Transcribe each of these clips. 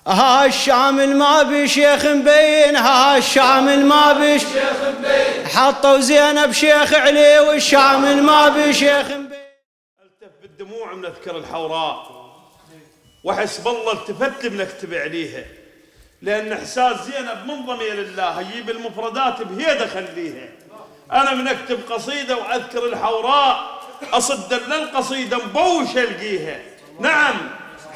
ها الشامل ما بشيخ مبين، ها الشامل ما بشيخ مبين، حطوا زينب شيخ علي والشامل ما بشيخ مبين. التف بالدموع من اذكر الحوراء، وحسب الله التفت بنكتب عليها، لان احساس زينب منضميه لله، يجيب المفردات بهيده خليها. انا من اكتب قصيده واذكر الحوراء، اصد للقصيده مبوش القيها. نعم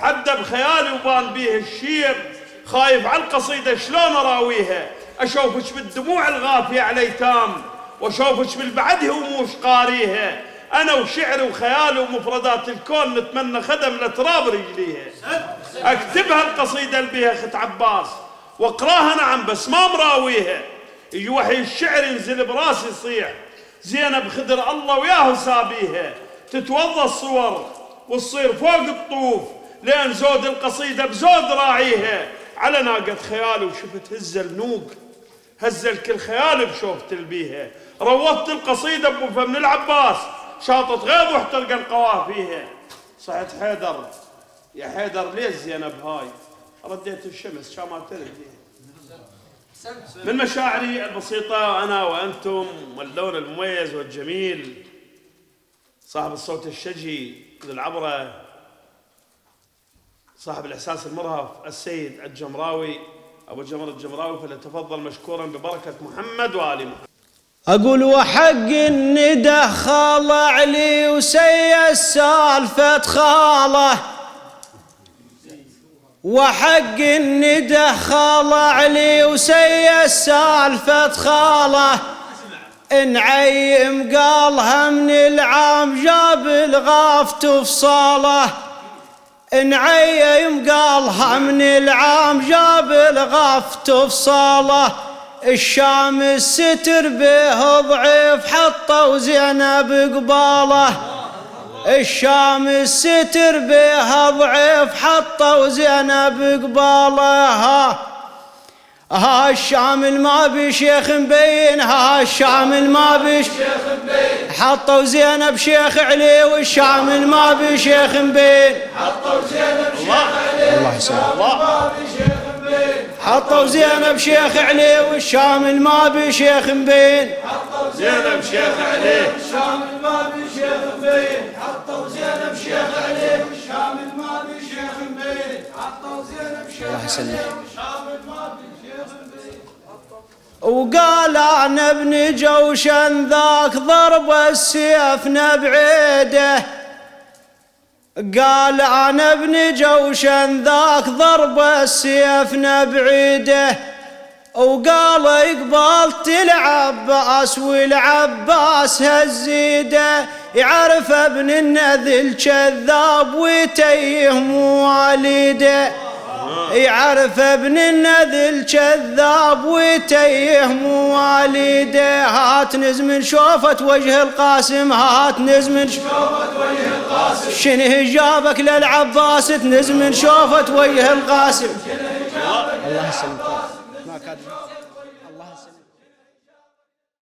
حد بخيالي وبان بيه الشير، خايف على القصيده شلون اراويها. اشوفش بالدموع الغافيه على ايتام، واشوفش بالبعده وموش قاريها. انا وشعري وخيالي ومفردات الكون نتمنى خدم لتراب رجليها. اكتبها القصيده اللي بيها خت عباس واقراها نعم بس ما مراويها. يجي وحي الشعر ينزل براسي يصيح، زينب خدر الله وياه سابيها. تتوضى الصور وتصير فوق الطوف، لين زود القصيده بزود راعيها. على ناقة خيالي وشفت هز النوق، هز الكل خيالي بشوفت البيها. روضت القصيده بوفا من العباس، شاطت غيظ واحترق القوافيها. صحت حيدر يا حيدر ليش زينب هاي؟ رديت الشمس شامات تردي من مشاعري البسيطة. أنا وأنتم واللون المميز والجميل، صاحب الصوت الشجي للعبرة، صاحب الإحساس المرهف، السيد الجمراوي أبو جمر الجمراوي، فليتفضل مشكورا ببركة محمد وآل محمد. أقول وحق الندى خال علي وسي السالفة خاله، وحق الندى خال علي وسي السالفة خاله. نعيم قالها من العام جاب الغاف تفصاله، نعيم قالها من العام جاب الغاف تفصاله. الشام الستر به ضعيف حطوا زينب قباله، الشام الستر به ضعيف حطوا زينب قباله. ها الشامل ما بشيخ مبين، ها الشامل ما بشيخ مبين، حطوا زينب شيخ علي والشامل ما بشيخ مبين، حطوا زينب شيخ علي والشامل ما بشيخ مبين، حطوا زينب شيخ علي والشامل ما بشيخ مبين، حطوا زينب شيخ علي والشامل ما بشيخ مبين، حطوا زينب شيخ علي والشامل ما بشيخ مبين، حطوا زينب شيخ علي والشامل ما بشيخ. وقال أنا ابن جوشن ذاك ضرب السيف نبعيده، قال أنا ابن جوشن ذاك ضرب السيف نبعيده. وقال قبلت العباس والعباس هزيده، يعرف ابن النذل كذاب ويتيه مواليده، يعرف ابن النذل كذاب ويتيه مواليده. هات نزمن شوفت وجه القاسم، هات نزمن شوفت وجه القاسم، شنه جابك للعباس تنزمن شوفت وجه القاسم. الله يسلمك.